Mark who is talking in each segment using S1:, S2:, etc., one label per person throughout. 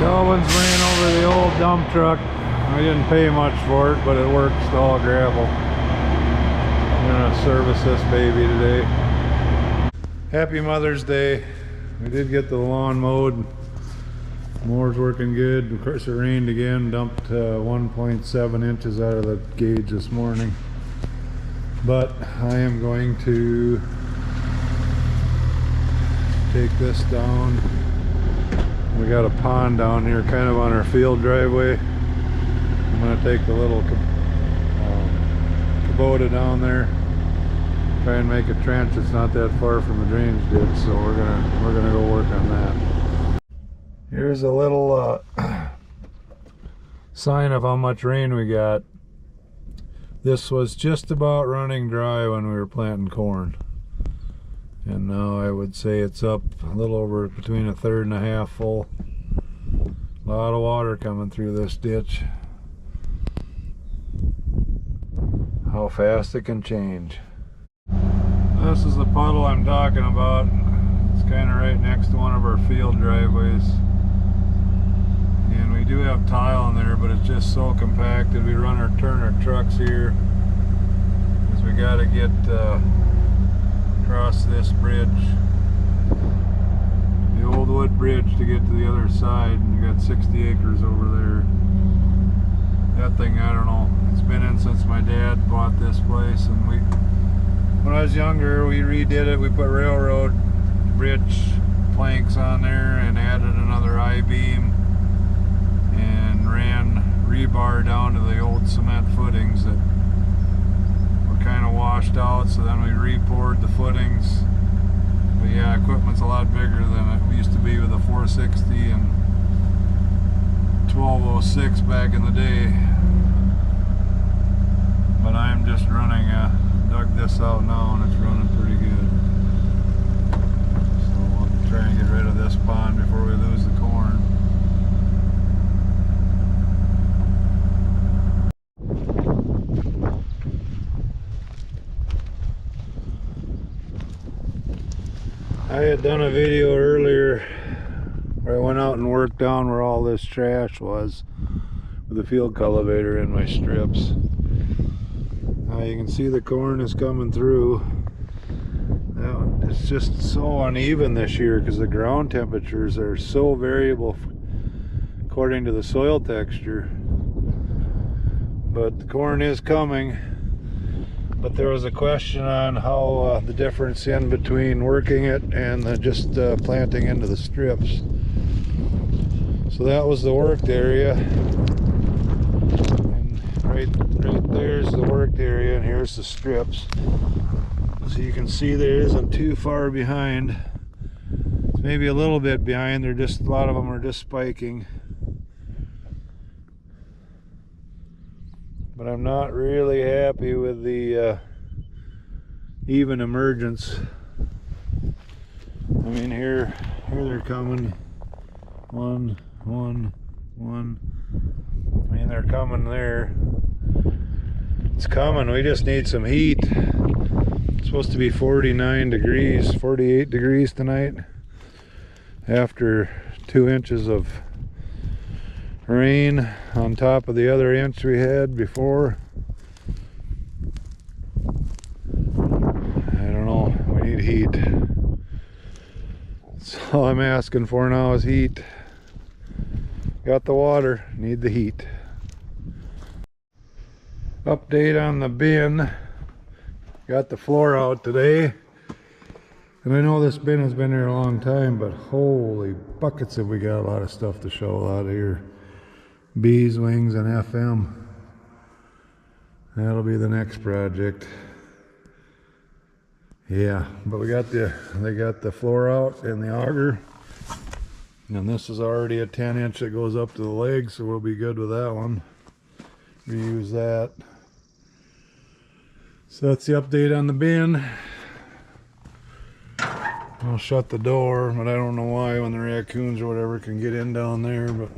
S1: That one's laying over the old dump truck. I didn't pay much for it, but it works to all gravel. I'm gonna service this baby today. Happy Mother's Day. We did get the lawn mowed. Mower's working good. Of course it rained again, dumped 1.7 inches out of the gauge this morning. But I am going to take this down. We got a pond down here kind of on our field driveway. I'm going to take the little Kubota down there, try and make a trench. It's not that far from the drainage ditch, so we're gonna go work on that. Here's a little sign of how much rain we got. This was just about running dry when we were planting corn, and now I would say it's up a little over between a third and a half full. A lot of water coming through this ditch. How fast it can change. This is the puddle I'm talking about. It's kind of right next to one of our field driveways. And we do have tile in there, but it's just so compacted. We turn our trucks here because we got to get across this bridge, the old wood bridge, to get to the other side. We got 60 acres over there. That thing, I don't know, it's been in since my dad bought this place, and when I was younger, we redid it. We put railroad bridge planks on there and added another I-beam and ran rebar down to the old cement footings that were kind of washed out, so then we re-poured the footings. But yeah, equipment's a lot bigger than it used to be with a 460 and 1206 back in the day. But I'm just running, dug this out now and it's running pretty good. So we'll try and get rid of this pond before we lose the corn. I had done a video earlier where I went out and worked down where all this trash was with a field cultivator in my strips. Now you can see the corn is coming through. Now, it's just so uneven this year because the ground temperatures are so variable according to the soil texture. But the corn is coming. But there was a question on how the difference in between working it and just planting into the strips. So that was the worked area, and right there's the worked area, and here's the strips. So you can see there isn't too far behind. It's maybe a little bit behind. They're just, a lot of them are just spiking. But I'm not really happy with the even emergence. I mean, here they're coming. One. I mean, they're coming there. It's coming. We just need some heat. It's supposed to be 49 degrees, 48 degrees tonight after 2 inches of rain on top of the other inch we had before. I don't know, we need heat. That's all I'm asking for now is heat. Got the water, need the heat. Update on the bin. Got the floor out today. And I know this bin has been here a long time, but holy buckets have we got a lot of stuff to show out of here. Bees, wings, and FM. That'll be the next project. Yeah, but they got the floor out and the auger. And this is already a 10-inch that goes up to the leg, so we'll be good with that one. Reuse that. So that's the update on the bin. I'll shut the door, but I don't know why when the raccoons or whatever can get in down there, but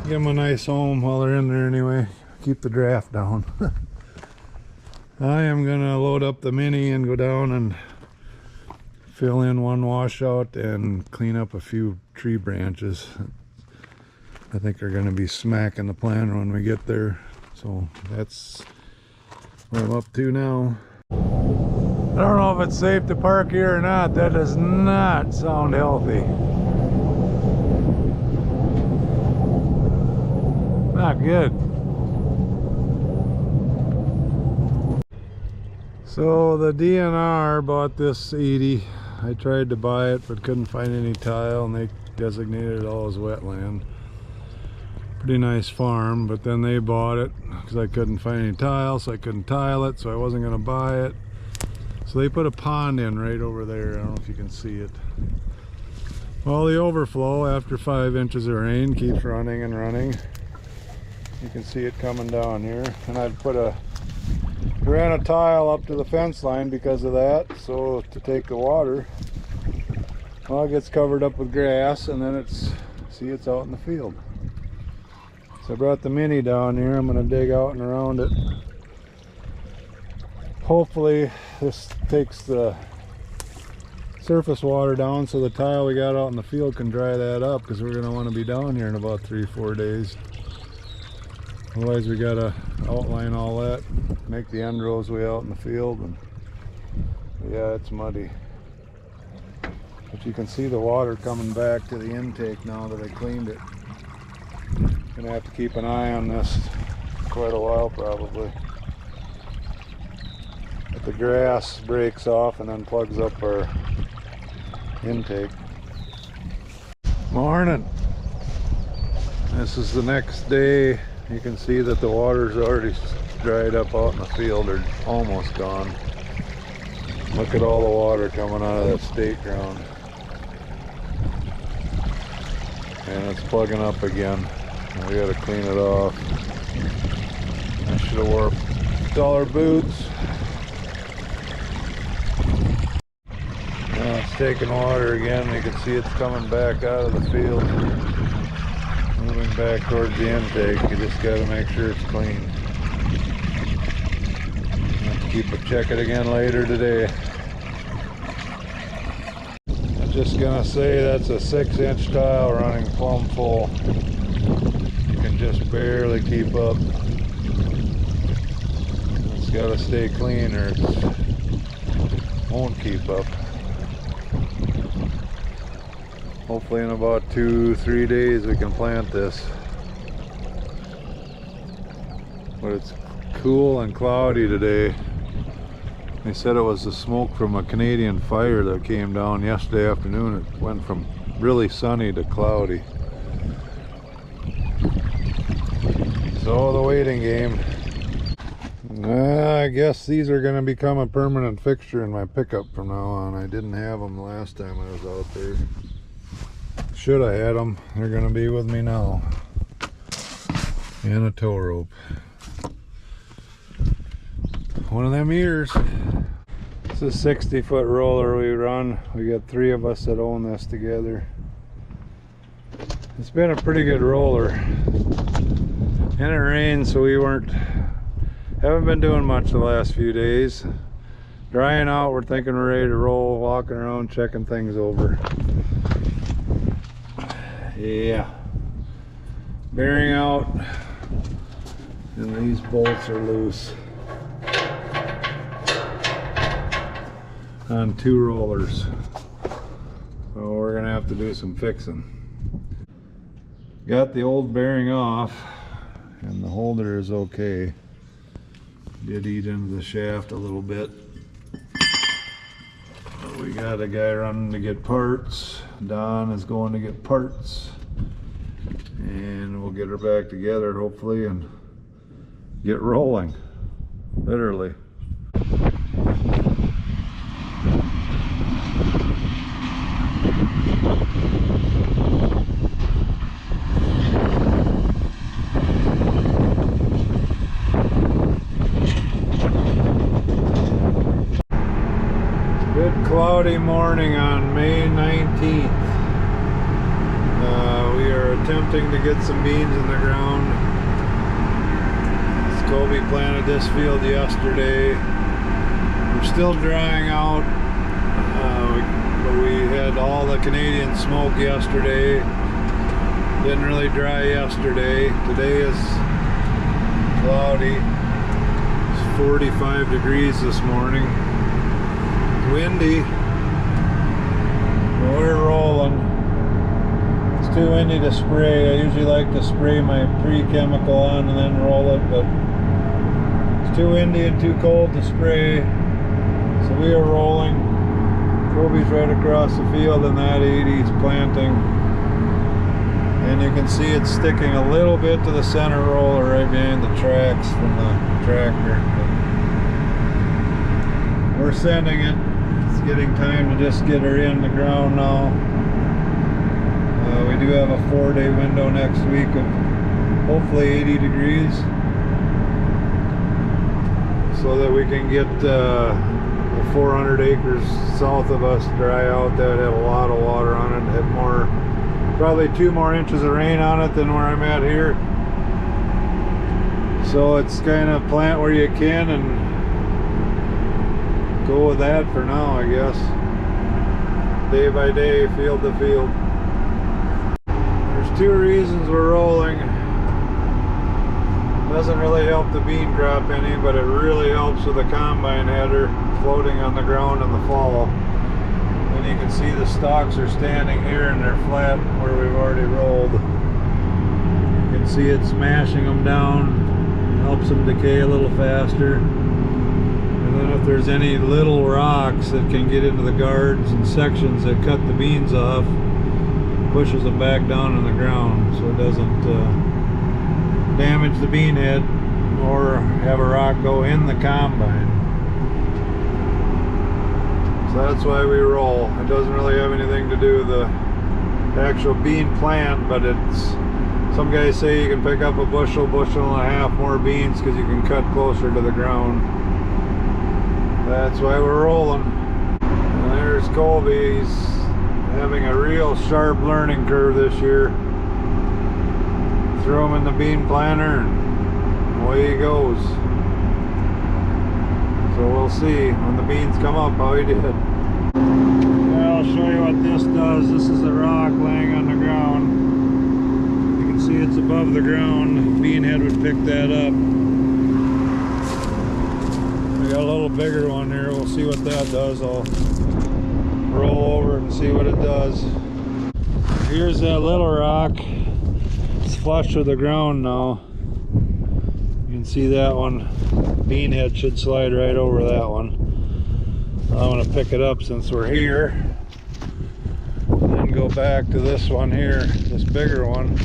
S1: give them a nice home while they're in there anyway. Keep the draft down. I am gonna load up the Mini and go down and fill in one washout and clean up a few tree branches. I think are going to be smacking the planter when we get there. So that's what I'm up to now. I don't know if it's safe to park here or not. That does not sound healthy. Not good. So the DNR bought this 80. I tried to buy it but couldn't find any tile, and they designated it all as wetland. Pretty nice farm, but then they bought it because I couldn't find any tile, so I couldn't tile it, so I wasn't going to buy it. So they put a pond in right over there. I don't know if you can see it. Well, the overflow after 5 inches of rain keeps running and running. You can see it coming down here, and I'd ran a tile up to the fence line because of that, so to take the water. Well, it gets covered up with grass, and then it's out in the field. So I brought the mini down here. I'm going to dig out and around it. Hopefully this takes the surface water down so the tile we got out in the field can dry that up, because we're going to want to be down here in about 3-4 days. Otherwise we got to outline all that, make the end rows way out in the field, and yeah, it's muddy. But you can see the water coming back to the intake now that I cleaned it. Gonna have to keep an eye on this quite a while probably. But the grass breaks off and then plugs up our intake. Morning. This is the next day. You can see that the water's already dried up out in the field, or almost gone. Look at all the water coming out of that state ground. And it's plugging up again. We gotta clean it off. I should have wore dollar boots. Now it's taking water again. You can see it's coming back out of the field, moving back towards the intake. You just gotta make sure it's clean. Check it again later today. I'm just gonna say that's a 6-inch tile running plumb full. You can just barely keep up. It's gotta stay clean or it won't keep up. Hopefully in about 2-3 days we can plant this. But it's cool and cloudy today. They said it was the smoke from a Canadian fire that came down yesterday afternoon. It went from really sunny to cloudy. So the waiting game. I guess these are going to become a permanent fixture in my pickup from now on. I didn't have them last time I was out there. Should have had them. They're going to be with me now. And a tow rope. One of them years. It's a 60-foot roller we run. We got 3 of us that own this together. It's been a pretty good roller. And it rained, so we haven't been doing much the last few days. Drying out, we're thinking we're ready to roll, walking around, checking things over. Yeah. Bearing out, and these bolts are loose. On 2 rollers, so we're gonna have to do some fixing. Got the old bearing off, and the holder is okay. Did eat into the shaft a little bit. But we got a guy running to get parts. Don is going to get parts, and we'll get her back together hopefully and get rolling, literally. Cloudy morning on May 19th. We are attempting to get some beans in the ground. Colby planted this field yesterday. We're still drying out. had all the Canadian smoke yesterday. Didn't really dry yesterday. Today is cloudy. It's 45 degrees this morning. It's windy. We're rolling. It's too windy to spray. I usually like to spray my pre-chemical on and then roll it, but it's too windy and too cold to spray. So we are rolling. Kobe's right across the field in that 80's planting. And you can see it's sticking a little bit to the center roller right behind the tracks from the tractor. But we're sending it. It's getting time to just get her in the ground now. We do have a 4-day window next week of hopefully 80 degrees. So that we can get the 400 acres south of us dry out. That had a lot of water on it. Had more, probably 2 more inches of rain on it than where I'm at here. So it's kind of plant where you can and go with that for now, I guess. Day by day, field to field. There's 2 reasons we're rolling. Doesn't really help the bean crop any, but it really helps with the combine header floating on the ground in the fall. And you can see the stalks are standing here and they're flat where we've already rolled. You can see it smashing them down, helps them decay a little faster. And then if there's any little rocks that can get into the guards and sections that cut the beans off, pushes them back down in the ground so it doesn't damage the bean head or have a rock go in the combine. So that's why we roll. It doesn't really have anything to do with the actual bean plant, but it's, some guys say you can pick up a bushel and a half more beans because you can cut closer to the ground. That's why we're rolling. And there's Colby. He's having a real sharp learning curve this year. Throw him in the bean planter and away he goes. So we'll see when the beans come up how he did. I'll show you what this does. This is a rock laying on the ground. You can see it's above the ground. The bean head would pick that up. We got a little bigger one here. We'll see what that does. I'll roll over and see what it does. Here's that little rock. Flush with the ground now. You can see that one. Bean head should slide right over that one. I'm going to pick it up since we're here. And then go back to this one here, this bigger one.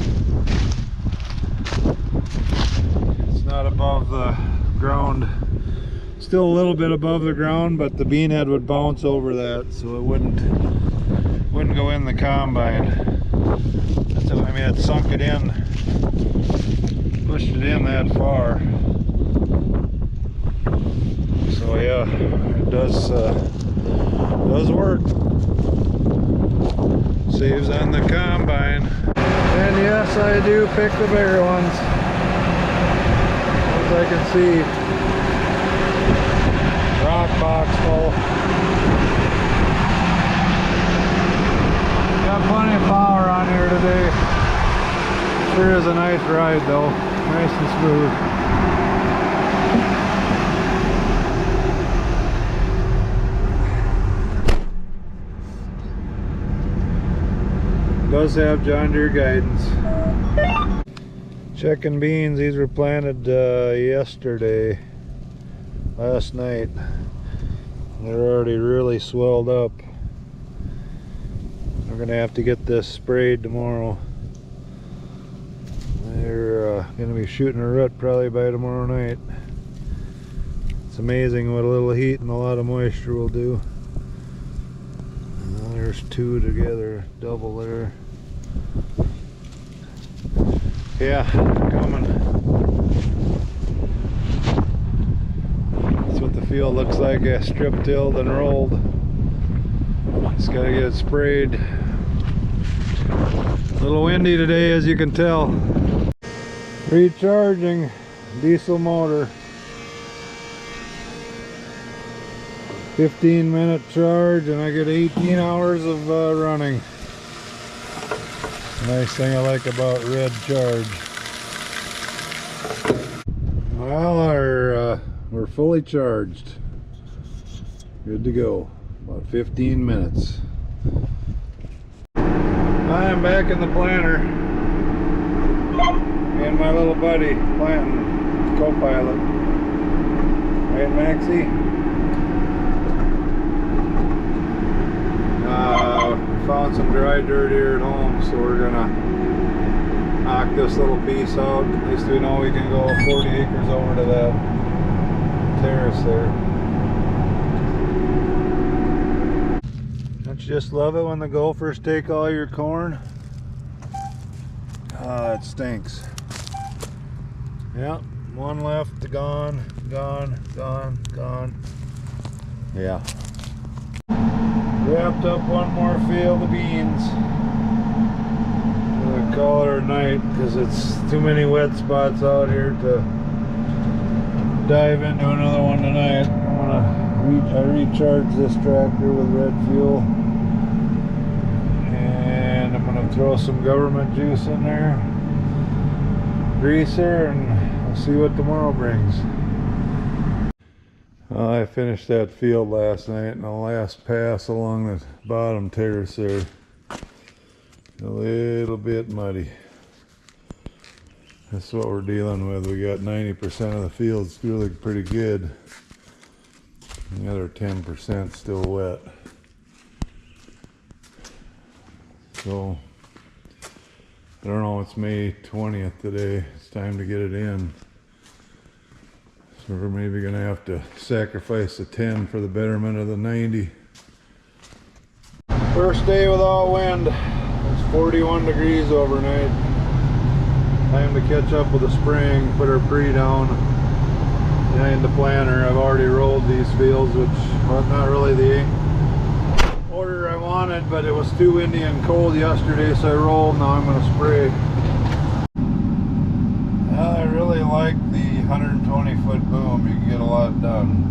S1: It's not above the ground. Still a little bit above the ground, but the bean head would bounce over that, so it wouldn't go in the combine. I mean, it sunk it in, pushed it in that far. So yeah, it does work. Saves on the combine. And yes, I do pick the bigger ones, as I can see. Rock box full. Got plenty of power on here today. Sure is a nice ride though, nice and smooth. Does have John Deere guidance. Checking beans, these were planted yesterday, last night. They're already really swelled up. We're gonna have to get this sprayed tomorrow. They're gonna be shooting a root probably by tomorrow night. It's amazing what a little heat and a lot of moisture will do. There's 2 together, double there. Yeah, coming. That's what the field looks like, strip tilled and rolled. Just gotta get it sprayed. A little windy today, as you can tell. Recharging diesel motor. 15-minute charge and I get 18 hours of running. Nice thing I like about Red Charge. Well, we're fully charged. Good to go. About 15 minutes. I am back in the planter. Me and my little buddy planting, co-pilot. Right, Maxie? We found some dry dirt here at home, so we're gonna knock this little piece out. At least we know we can go 40 acres over to that terrace there. Don't you just love it when the gophers take all your corn? Ah, it stinks. Yeah, one left, gone, gone, gone, gone. Yeah. Wrapped up one more field of beans. I'm gonna call it a night because it's too many wet spots out here to dive into another one tonight. I recharge this tractor with red fuel, and I'm gonna throw some government juice in there, greaser, and we'll see what tomorrow brings. I finished that field last night, and the last pass along the bottom terrace there, a little bit muddy. That's what we're dealing with. We got 90% of the fields really pretty good. The other 10% still wet. So, I don't know, it's May 20th today. It's time to get it in. So we're maybe gonna have to sacrifice the 10 for the betterment of the 90. First day without wind. It's 41 degrees overnight. Time to catch up with the spring, put our pre down behind the planter. I've already rolled these fields, which was not really the order I wanted, but it was too windy and cold yesterday, so I rolled. Now I'm gonna spray. I really like the 120-foot boom. You can get a lot done.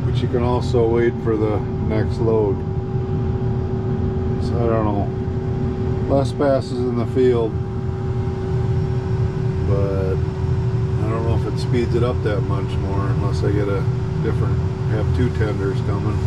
S1: But you can also wait for the next load. So I don't know. Less passes in the field, but I don't know if it speeds it up that much more unless I get have two tenders coming.